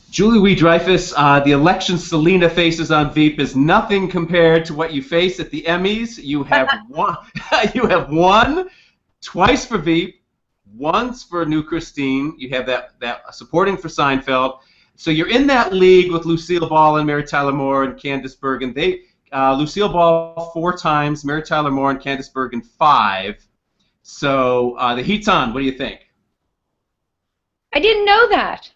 Julie Louis-Dreyfus, the election Selina faces on Veep is nothing compared to what you face at the Emmys. You have won. You have won twice for Veep, once for New Christine. You have that supporting for Seinfeld. So you're in that league with Lucille Ball and Mary Tyler Moore and Candice Bergen. Lucille Ball 4 times, Mary Tyler Moore and Candice Bergen 5. So the heat's on. What do you think? I didn't know that.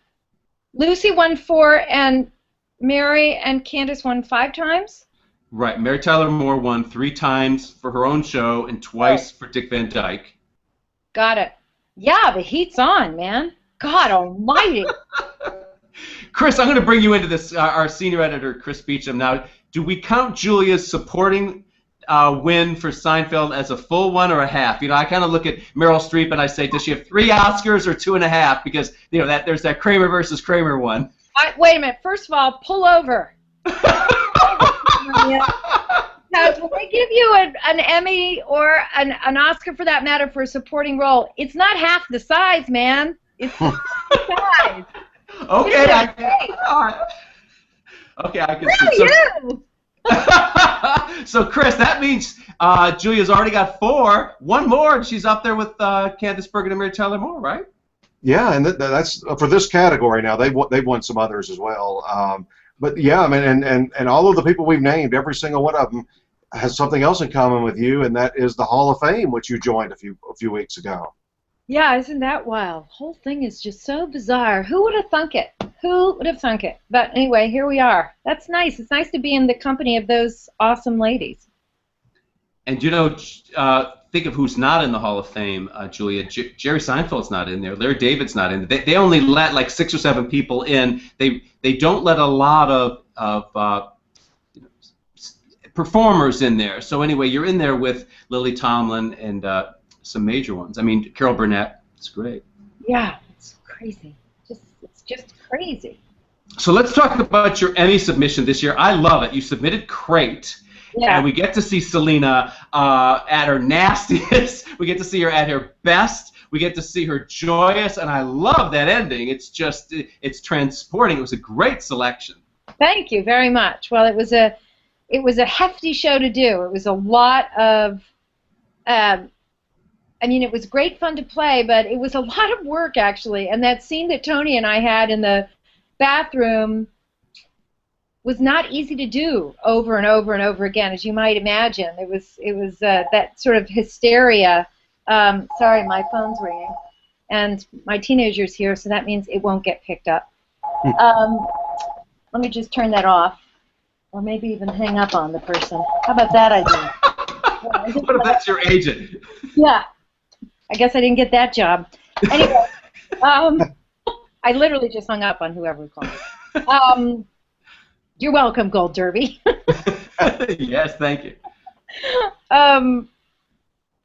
Lucy won 4, and Mary and Candice won 5 times? Right. Mary Tyler Moore won 3 times for her own show and twice for Dick Van Dyke. Got it. Yeah, the heat's on, man. God almighty. Chris, I'm going to bring you into this, our senior editor, Chris Beachum. Now, do we count Julia's supporting win for Seinfeld as a full one or a half? You know, I kind of look at Meryl Streep and I say, does she have 3 Oscars or 2.5? Because you know that there's that Kramer versus Kramer one. Wait a minute. First of all, pull over. Because when they give you an Emmy or an Oscar, for that matter, for a supporting role, it's not half the size, man. It's half the size. Okay, I can Screw you! So, Chris, that means Julia's already got 4. One more, and she's up there with Candice Bergen and Mary Tyler Moore, right? Yeah, and that's for this category now. They've won some others as well. But yeah, I mean, and all of the people we've named, every single one of them has something else in common with you, and that is the Hall of Fame, which you joined a few weeks ago. Yeah, isn't that wild? The whole thing is just so bizarre. Who would have thunk it? Who would have thunk it? But anyway, here we are. That's nice. It's nice to be in the company of those awesome ladies. And you know, think of who's not in the Hall of Fame, Julia. Jerry Seinfeld's not in there. Larry David's not in there. They only let like 6 or 7 people in. They don't let a lot of performers in there. So anyway, you're in there with Lily Tomlin and some major ones. I mean, Carol Burnett. It's great. Yeah, it's crazy. It's just crazy. So let's talk about your Emmy submission this year. I love it. You submitted Crate. Yeah. And we get to see Selina at her nastiest. We get to see her at her best. We get to see her joyous, and I love that ending. It's transporting. It was a great selection. Thank you very much. Well, it was a hefty show to do. It was a lot of, I mean, it was great fun to play, but it was a lot of work actually. And that scene that Tony and I had in the bathroom was not easy to do over and over and over again, as you might imagine. It was that sort of hysteria. Sorry, my phone's ringing, and my teenager's here, so that means it won't get picked up. Let me just turn that off, or maybe even hang up on the person. How about that idea? What if that's your agent? Yeah, I guess I didn't get that job. Anyway, I literally just hung up on whoever called me. You're welcome, Gold Derby. Yes, thank you.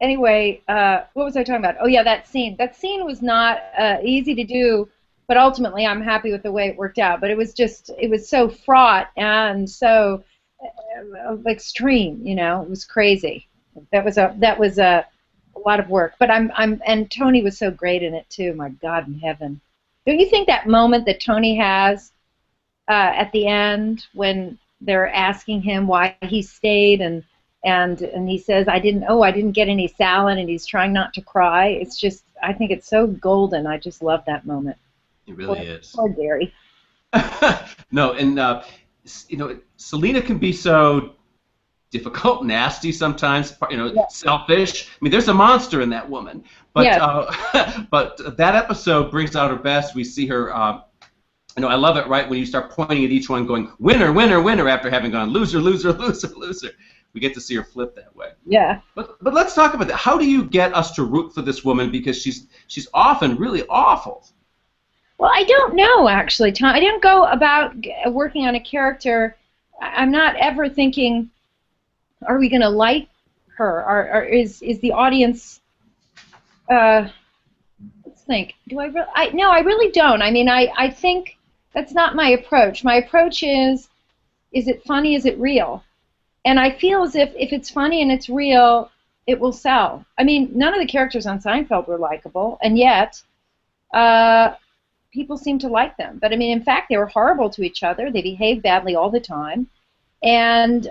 Anyway, what was I talking about? Oh yeah, that scene. That scene was not easy to do, but ultimately I'm happy with the way it worked out. But it was so fraught and so extreme. You know, it was crazy. That was a lot of work. But and Tony was so great in it too. My God in heaven. Don't you think that moment that Tony has at the end when they're asking him why he stayed and he says, I didn't get any salad, and he's trying not to cry. It's just, I think it's so golden. I just love that moment. It really is. Poor Gary. No, and you know, Selina can be so difficult, nasty sometimes, you know, yeah. Selfish. I mean, there's a monster in that woman. But yeah. But that episode brings out her best. We see her. You know, I love it. Right when you start pointing at each one, going winner, winner, winner, after having gone loser, loser, loser, loser. We get to see her flip that way. Yeah. But let's talk about that. How do you get us to root for this woman, because she's often really awful? Well, I don't know, actually, Tom. I didn't go about working on a character. I'm not ever thinking, are we going to like her? Or is the audience? Let's think. Do I really? No, I really don't. I mean, I think that's not my approach. My approach is it funny? Is it real? And I feel as if it's funny and it's real, it will sell. I mean, none of the characters on Seinfeld were likable, and yet people seem to like them. But I mean, in fact, they were horrible to each other. They behaved badly all the time, and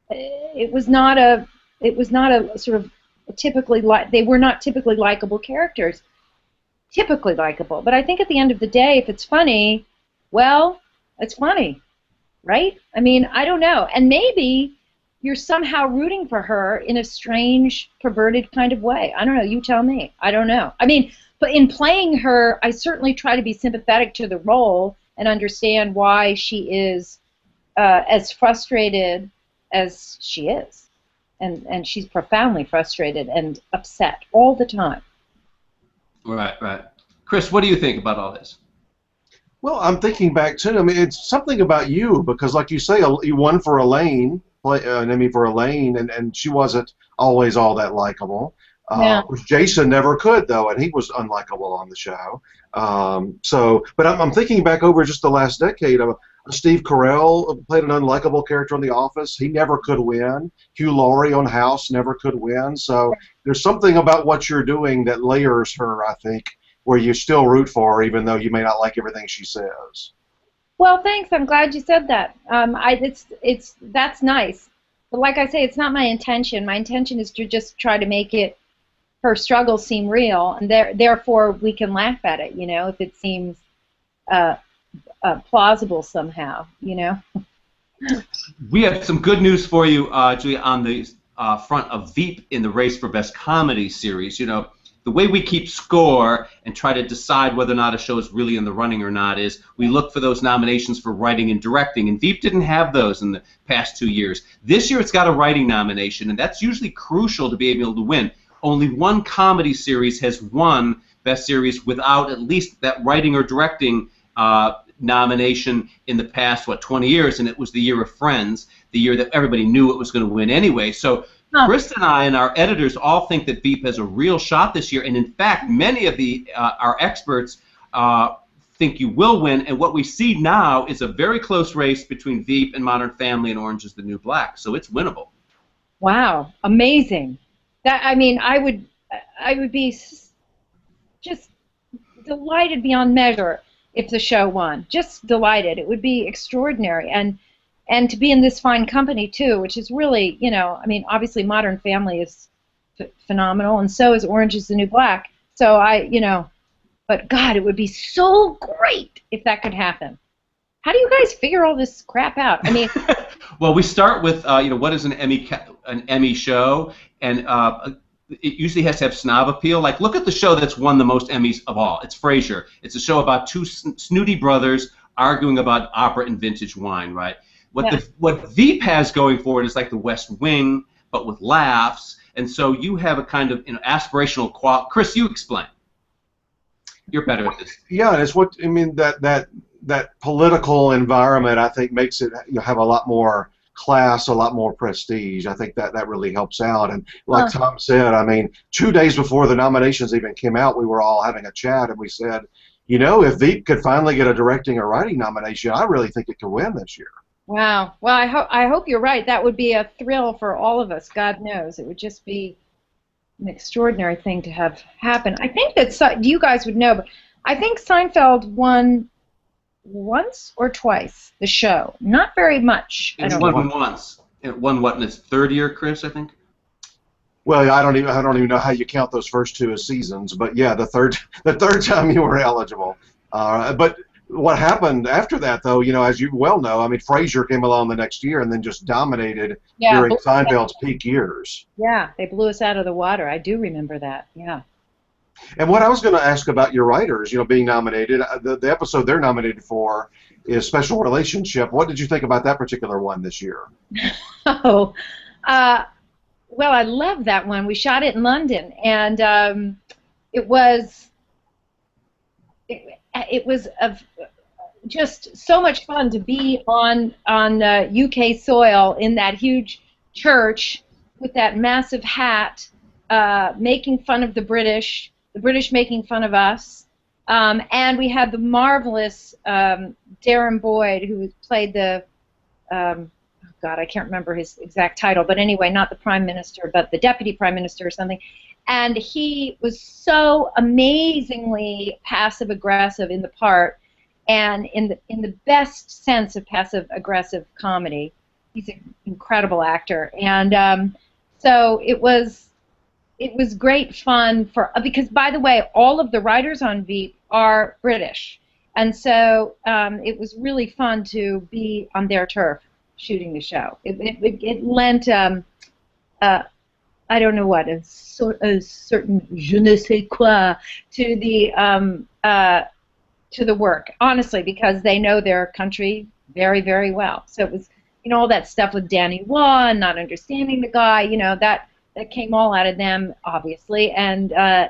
it was not a sort of typically they were not typically likable characters. Typically likable, but I think at the end of the day, if it's funny, well, it's funny, right? I mean, I don't know, and maybe you're somehow rooting for her in a strange, perverted kind of way. I don't know. You tell me. I don't know. I mean, but in playing her, I certainly try to be sympathetic to the role and understand why she is as frustrated as she is, and she's profoundly frustrated and upset all the time. Right, right. Chris, what do you think about all this? Well, I'm thinking back too. I mean, it's something about you because, like you say, you won for Elaine, an Emmy for Elaine, and she wasn't always all that likable. Yeah. Jason never could though, and he was unlikable on the show. But I'm thinking back over just the last decade. Steve Carell played an unlikable character on The Office. He never could win. Hugh Laurie on House never could win. So there's something about what you're doing that layers her, I think, where you still root for her, even though you may not like everything she says. Well, thanks. I'm glad you said that. That's nice. But like I say, it's not my intention. My intention is to just try to make her struggles seem real, and therefore we can laugh at it. You know, if it seems plausible somehow. You know. We have some good news for you, Julia, on the front of Veep in the race for Best Comedy Series. You know, the way we keep score and try to decide whether or not a show is really in the running or not is we look for those nominations for writing and directing, and Veep didn't have those in the past 2 years. This year it's got a writing nomination, and that's usually crucial to be able to win. Only one comedy series has won Best Series without at least that writing or directing nomination in the past, 20 years, and it was the year of Friends, the year that everybody knew it was going to win anyway. So Chris and I and our editors all think that Veep has a real shot this year, and in fact, many of our experts think you will win, and what we see now is a very close race between Veep and Modern Family and Orange is the New Black, so it's winnable. Wow, amazing. I mean, I would be just delighted beyond measure if the show won. Just delighted. It would be extraordinary, and to be in this fine company too, which is really, you know, I mean, obviously Modern Family is phenomenal, and so is Orange is the New Black. So but God, it would be so great if that could happen. How do you guys figure all this crap out? I mean, well, we start with what is an Emmy show, and it usually has to have snob appeal. Like, look at the show that's won the most Emmys of all. It's Frasier. It's a show about two snooty brothers arguing about opera and vintage wine, right? What Veep has going for it is like The West Wing, but with laughs, and so you have a kind of aspirational quality. Chris, you explain. You're better at this. Yeah, it's what I mean. That political environment, I think, makes it have a lot more class, a lot more prestige. I think that really helps out. And like Tom said, I mean, 2 days before the nominations even came out, we were all having a chat, and we said, you know, if Veep could finally get a directing or writing nomination, I really think it could win this year. Wow. Well, I hope you're right. That would be a thrill for all of us. God knows. It would just be an extraordinary thing to have happen. I think that you guys would know, but I think Seinfeld won once or twice the show. Not very much. It won once. It won what in its third year, Chris? I think. Well, I don't even know how you count those first two as seasons, but yeah, the third time you were eligible. But what happened after that, though, you know, as you well know, I mean, Frasier came along the next year and then just dominated during Seinfeld's peak years. Yeah, they blew us out of the water. I do remember that. Yeah. And what I was going to ask about your writers, you know, being nominated, the episode they're nominated for is Special Relationship. What did you think about that particular one this year? Well, I love that one. We shot it in London, and it was just so much fun to be on UK soil in that huge church with that massive hat, making fun of the British making fun of us, and we had the marvelous Darren Boyd, who played the God, I can't remember his exact title, but anyway, not the Prime Minister, but the Deputy Prime Minister or something. And he was so amazingly passive-aggressive in the part, and in the best sense of passive-aggressive comedy. He's an incredible actor, and so it was great fun because, by the way, all of the writers on Veep are British, and so it was really fun to be on their turf shooting the show. It lent I don't know what, a certain je ne sais quoi to the work, honestly, because they know their country very, very well. So it was, all that stuff with Danny Waugh and not understanding the guy, that came all out of them, obviously, and I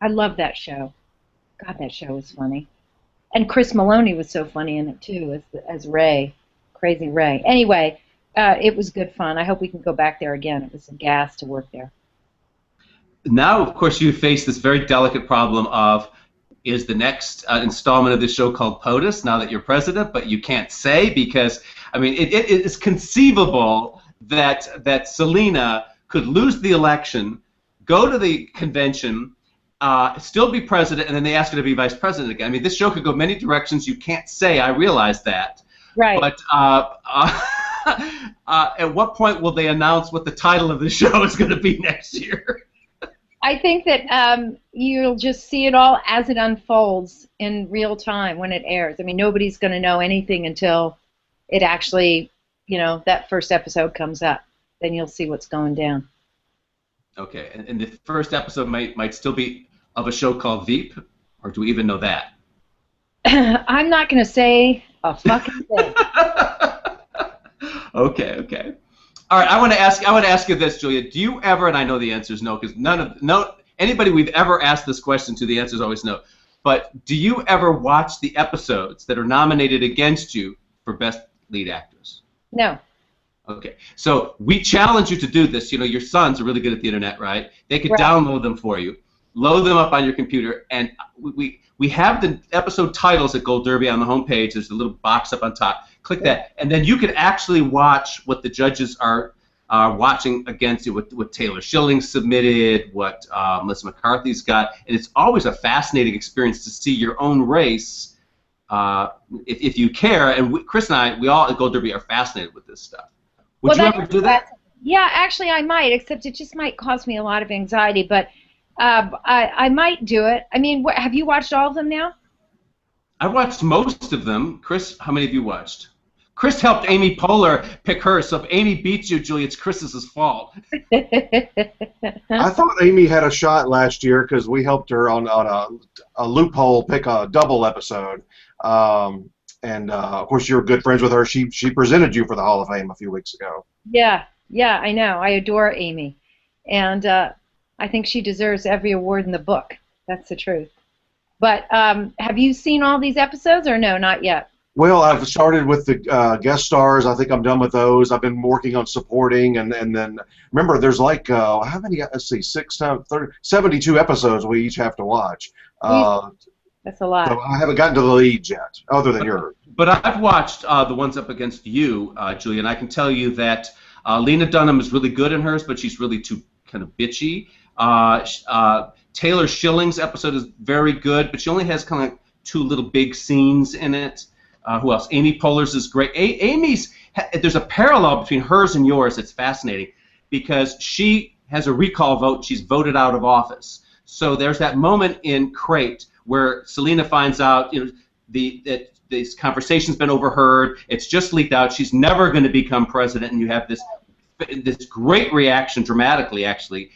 love that show. God, that show was funny. And Chris Maloney was so funny in it, too, as Ray, Crazy Ray. Anyway, it was good fun. I hope we can go back there again. It was a gas to work there. Now, of course, you face this very delicate problem of, is the next installment of this show called POTUS now that you're president? But you can't say because, I mean, it is conceivable that Selina could lose the election, go to the convention, still be president, and then they ask her to be vice president again. I mean, this show could go many directions. You can't say. I realize that. Right. But at what point will they announce what the title of the show is going to be next year? I think that you'll just see it all as it unfolds in real time when it airs. I mean, nobody's going to know anything until it actually, that first episode comes up. Then you'll see what's going down. Okay, and the first episode might still be of a show called Veep, or do we even know that? I'm not going to say a fucking thing. Okay. All right, I want to ask you this, Julia. Do you ever, and I know the answer is no, because anybody we've ever asked this question to, the answer is always no. But do you ever watch the episodes that are nominated against you for Best Lead Actress? No. Okay, so we challenge you to do this. Your sons are really good at the internet, right? They could download them for you, load them up on your computer, and we have the episode titles at Gold Derby on the homepage. There's a little box up on top. Click that, and then you can actually watch what the judges are watching against you, what Taylor Schilling submitted, what Melissa McCarthy's got, and it's always a fascinating experience to see your own race if you care. And Chris and I, we all at Gold Derby are fascinated with this stuff. Would you ever do that? Yeah, actually I might, except it just might cause me a lot of anxiety, but I might do it. I mean, have you watched all of them now? I watched most of them. Chris, how many have you watched? Chris helped Amy Poehler pick her, so if Amy beats you, Julie, it's Chris's fault. I thought Amy had a shot last year because we helped her on a loophole pick a double episode. And of course, you're good friends with her. She presented you for the Hall of Fame a few weeks ago. Yeah, I know. I adore Amy. And I think she deserves every award in the book. That's the truth. But have you seen all these episodes or no, not yet? Well, I've started with the guest stars. I think I'm done with those. I've been working on supporting, and then remember, there's like how many? Let's see, 72 episodes we each have to watch. That's a lot. So I haven't gotten to the leads yet, other than yours. But I've watched the ones up against you, Julia, and I can tell you that Lena Dunham is really good in hers, but she's really too kind of bitchy. Taylor Schilling's episode is very good, but she only has kind of two little big scenes in it. Who else? Amy Poehler's is great. Amy's, there's a parallel between hers and yours that's fascinating because she has a recall vote and she's voted out of office. So there's that moment in Crate where Selina finds out that this conversation's been overheard, it's just leaked out, she's never going to become president, and you have this great reaction dramatically, actually.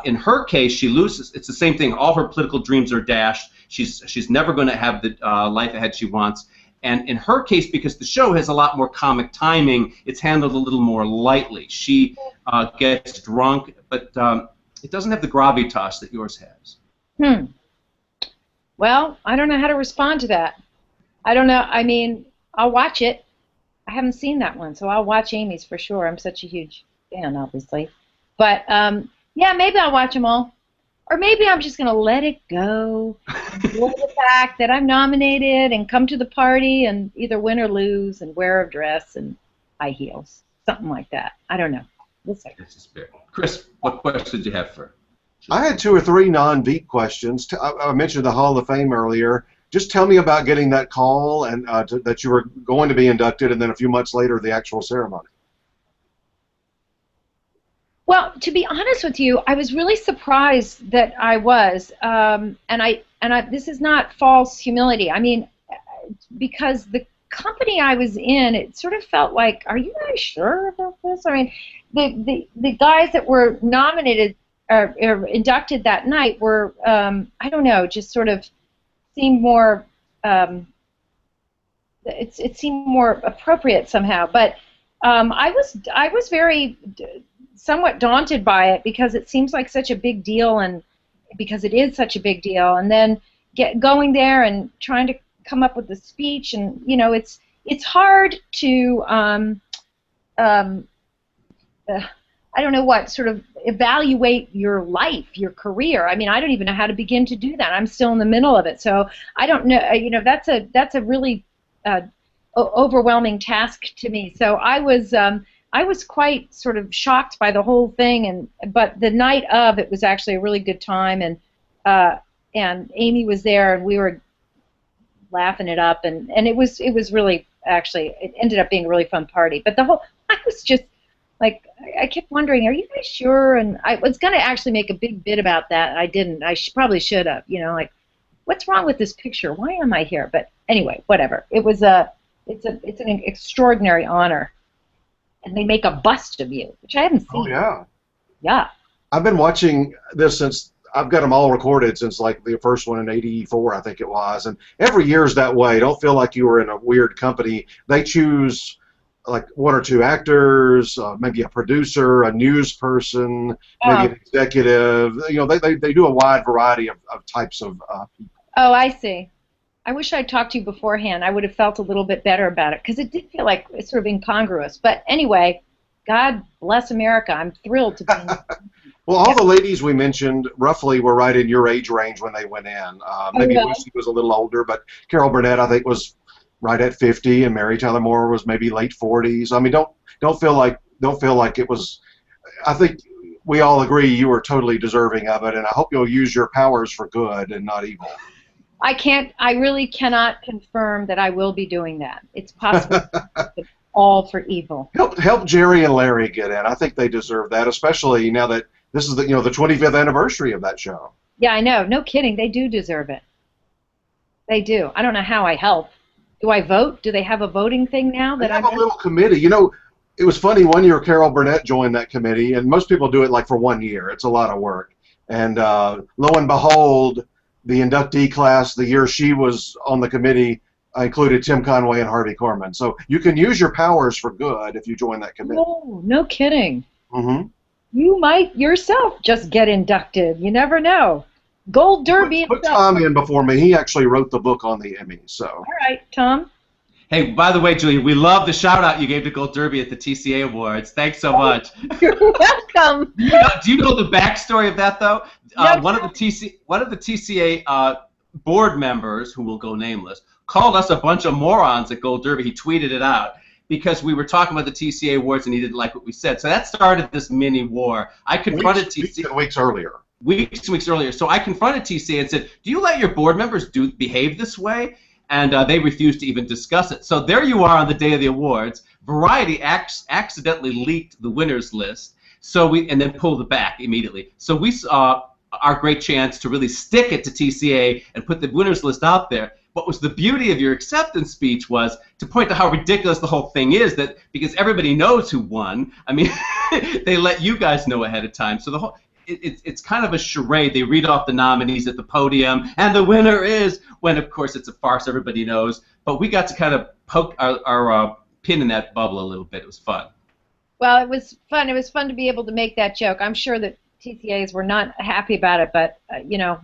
In her case, she loses. It's the same thing. All her political dreams are dashed. She's never going to have the life ahead she wants. And in her case, because the show has a lot more comic timing, it's handled a little more lightly. She gets drunk, but it doesn't have the gravitas that yours has. Well, I don't know how to respond to that. I don't know. I mean, I'll watch it. I haven't seen that one, so I'll watch Amy's for sure. I'm such a huge fan, obviously. But, yeah, maybe I'll watch them all. Or maybe I'm just going to let it go, enjoy the fact that I'm nominated and come to the party and either win or lose and wear a dress and high heels. Something like that. I don't know. This second. It's a spirit. Chris, what question did you have for? I had 2 or 3 non-Veep questions. I mentioned the Hall of Fame earlier. Just tell me about getting that call and that you were going to be inducted, and then a few months later, the actual ceremony. Well, to be honest with you, I was really surprised that I was, and this is not false humility. I mean, because the company I was in, it sort of felt like, are you guys sure about this? I mean, the guys that were nominated or inducted that night were, I don't know, just sort of seemed more, it seemed more appropriate somehow. But I was very somewhat daunted by it because it seems like such a big deal, and because it is such a big deal, and then going there and trying to come up with a speech, and you know, it's hard to I don't know what, sort of evaluate your life, your career. I mean, I don't even know how to begin to do that. I'm still in the middle of it, so I don't know. You know, that's a really overwhelming task to me. So I was quite sort of shocked by the whole thing, but the night of, it was actually a really good time, and Amy was there, and we were laughing it up, and it was really, actually, it ended up being a really fun party. But I was just like, I kept wondering, are you guys sure? And I was going to actually make a big bit about that, and I didn't. I probably should have, you know, like, what's wrong with this picture? Why am I here? But anyway, whatever. It's an extraordinary honor. And they make a bust of you, which I haven't seen. Oh, yeah. Yeah. I've been watching this since, I've got them all recorded since like the first one in '84, I think it was. And every year is that way. Don't feel like you were in a weird company. They choose like 1 or 2 actors, maybe a producer, a news person, maybe an executive. You know, they do a wide variety of types of people. Oh, I see. I wish I'd talked to you beforehand. I would have felt a little bit better about it, because it did feel like it's sort of incongruous. But anyway, God bless America. I'm thrilled to be in. Well, all the ladies we mentioned roughly were right in your age range when they went in. Maybe Lucy was a little older, but Carol Burnett, I think, was right at 50, and Mary Tyler Moore was maybe late 40s. I mean, don't feel like it was. I think we all agree you were totally deserving of it, and I hope you'll use your powers for good and not evil. I really cannot confirm that I will be doing that. It's possible it's all for evil. Help Jerry and Larry get in. I think they deserve that, especially now that this is the 25th anniversary of that show. Yeah, I know. No kidding. They do deserve it. They do. I don't know how I help. Do I vote? Do they have a voting thing now? They have a little committee. You know, it was funny. One year Carol Burnett joined that committee, and most people do it like for 1 year. It's a lot of work. And lo and behold, the inductee class, the year she was on the committee, included Tim Conway and Harvey Korman. So you can use your powers for good if you join that committee. Oh, no kidding. Mm-hmm. You might yourself just get inducted. You never know. Gold Derby. Put Tom in before me. He actually wrote the book on the Emmys. So. All right, Tom. Hey, by the way, Julie, we love the shout-out you gave to Gold Derby at the TCA Awards. Thanks so much. You're welcome. Do you know the backstory of that, though? One of the TCA board members, who will go nameless, called us a bunch of morons at Gold Derby. He tweeted it out because we were talking about the TCA Awards and he didn't like what we said. So that started this mini war. I confronted TCA weeks earlier. Weeks earlier. So I confronted TCA and said, "Do you let your board members behave this way?" And they refused to even discuss it. So there you are on the day of the awards. Variety accidentally leaked the winners list, and then pulled it back immediately. So we saw our great chance to really stick it to TCA and put the winners list out there. What was the beauty of your acceptance speech was to point to how ridiculous the whole thing is, that because everybody knows who won. I mean, they let you guys know ahead of time. So it's kind of a charade. They read off the nominees at the podium, and the winner is, when of course it's a farce, everybody knows. But we got to kind of poke our pin in that bubble a little bit. It was fun. Well, it was fun. It was fun to be able to make that joke. I'm sure that TCAs were not happy about it, but you know,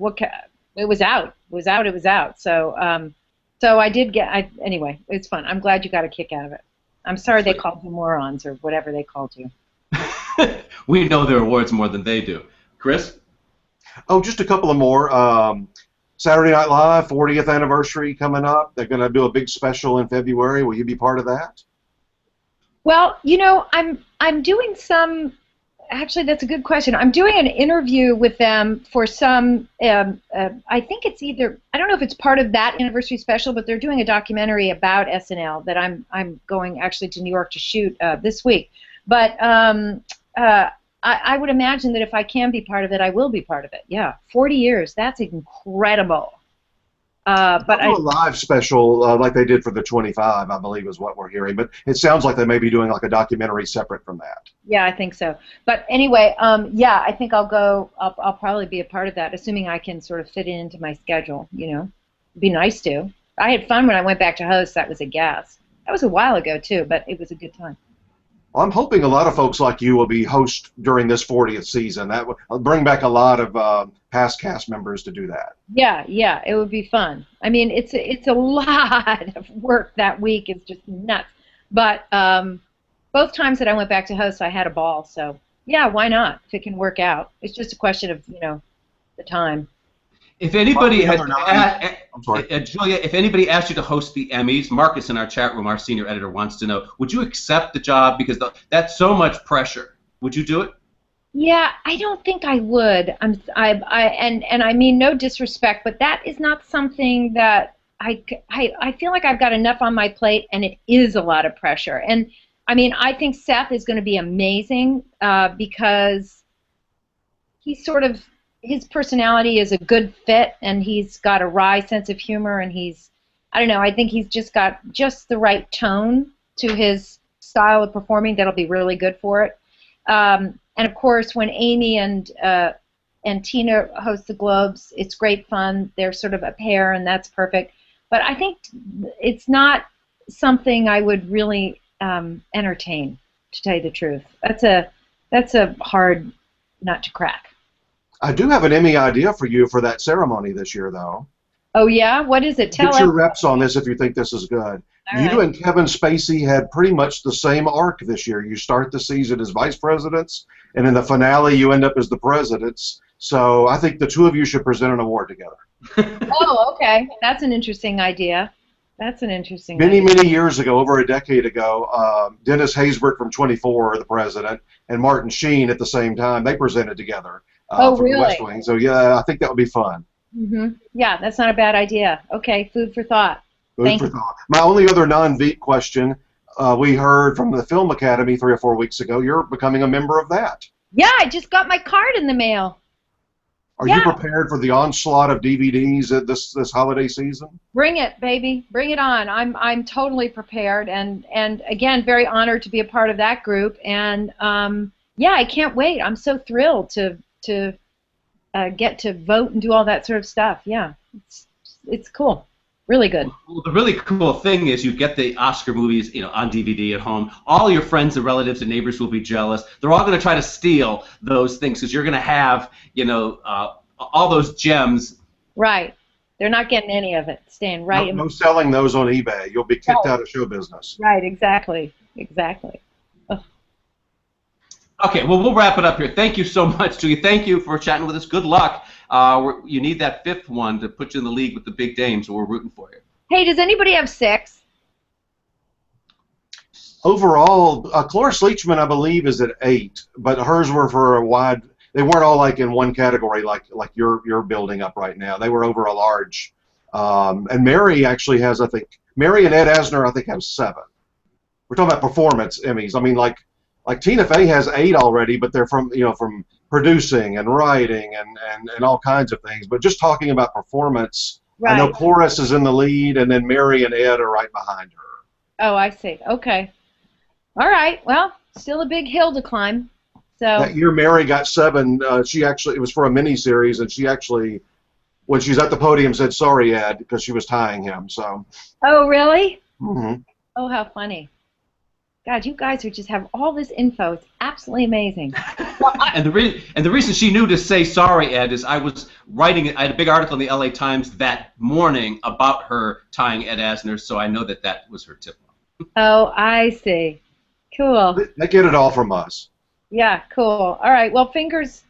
it was out. It was out. It was out. So, so I did get. Anyway, it's fun. I'm glad you got a kick out of it. I'm sorry they called you morons or whatever they called you. We know their awards more than they do. Chris? Oh, just a couple of more. Saturday Night Live, 40th anniversary coming up. They're going to do a big special in February. Will you be part of that? Well, you know, I'm doing some actually, that's a good question. I'm doing an interview with them for some, I think it's either, I don't know if it's part of that anniversary special, but they're doing a documentary about SNL that I'm going actually to New York to shoot this week. But I would imagine that if I can be part of it, I will be part of it. Yeah, 40 years, that's incredible. But a live special like they did for the 25, I believe, is what we're hearing. But it sounds like they may be doing like a documentary separate from that. Yeah, I think so. But anyway, yeah, I think I'll go. I'll probably be a part of that, assuming I can sort of fit it into my schedule. You know, it'd be nice to. I had fun when I went back to host. That was a gas. That was a while ago too, but it was a good time. Well, I'm hoping a lot of folks like you will be host during this 40th season. That will bring back a lot of past cast members to do that. Yeah, yeah, it would be fun. I mean, it's a lot of work that week. It's just nuts. But both times that I went back to host, I had a ball. So yeah, why not? If it can work out, it's just a question of the time. If anybody had, Julia, if anybody asked you to host the Emmys, Marcus in our chat room, our senior editor, wants to know: would you accept the job? Because that's so much pressure. Would you do it? Yeah, I don't think I would. And I mean no disrespect, but that is not something that I feel like I've got enough on my plate, and it is a lot of pressure. And I mean, I think Seth is going to be amazing because he's sort of. His personality is a good fit, and he's got a wry sense of humor, and I don't know, I think he's just got just the right tone to his style of performing that'll be really good for it. And of course, when Amy and Tina host the Globes, it's great fun. They're sort of a pair, and that's perfect. But I think it's not something I would really entertain, to tell you the truth. That's a hard nut to crack. I do have an Emmy idea for you for that ceremony this year, though. Oh, yeah? What is it? Tell us. Get your reps on this if you think this is good. You and Kevin Spacey had pretty much the same arc this year. You start the season as vice presidents, and in the finale you end up as the presidents. So I think the two of you should present an award together. Oh, okay. That's an interesting idea. Many years ago, over a decade ago, Dennis Haysbert from 24, the president, and Martin Sheen at the same time, they presented together. Oh, from really? The West Wing. So yeah, I think that would be fun. Mm-hmm. Yeah, that's not a bad idea. Okay, food for thought. Food for thought. My only other non-Veep question, we heard from the Film Academy 3 or 4 weeks ago, you're becoming a member of that. Yeah, I just got my card in the mail. Are you prepared for the onslaught of DVDs this holiday season? Bring it, baby. Bring it on. I'm totally prepared, and again, very honored to be a part of that group. And yeah, I can't wait. I'm so thrilled to get to vote and do all that sort of stuff. Yeah, it's cool. Really good. Well, the really cool thing is you get the Oscar movies, on DVD at home. All your friends and relatives and neighbors will be jealous. They're all going to try to steal those things because you're going to have, all those gems. Right. They're not getting any of it. Staying right. No selling those on eBay. You'll be kicked out of show business. Right. Exactly. Ugh. Okay. Well, we'll wrap it up here. Thank you so much, Julia. Thank you for chatting with us. Good luck. You need that 5th one to put you in the league with the big dames, so we're rooting for you. Hey, does anybody have 6? Overall, Cloris Leachman, I believe, is at 8, but hers were for a wide. They weren't all like in one category like you're building up right now. They were over a large. And Mary actually has, I think, Mary and Ed Asner, I think, have 7. We're talking about performance Emmys. I mean, like Tina Fey has 8 already, but they're from producing and writing and all kinds of things. But just talking about performance, right. I know Cloris is in the lead, and then Mary and Ed are right behind her. Oh, I see. Okay. All right. Well, still a big hill to climb. So that year, Mary got 7. It was for a mini-series, and she actually, when she's at the podium, said, "Sorry, Ed," because she was tying him. So. Oh, really? Mm-hmm. Oh, how funny. God, you guys just have all this info. It's absolutely amazing. And the reason she knew to say sorry, Ed, is I had a big article in the LA Times that morning about her tying Ed Asner, so I know that was her tip. Oh, I see. Cool. They get it all from us. Yeah, cool. All right. Well, fingers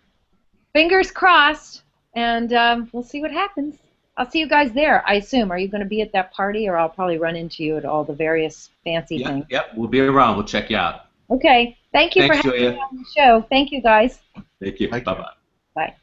crossed, and we'll see what happens. I'll see you guys there, I assume. Are you going to be at that party, or I'll probably run into you at all the various fancy things? Yep, we'll be around. We'll check you out. Okay. Thank you Thanks, for having Julia. me on the show. Thank you, guys. Thank you. Thank you. Bye-bye. Bye.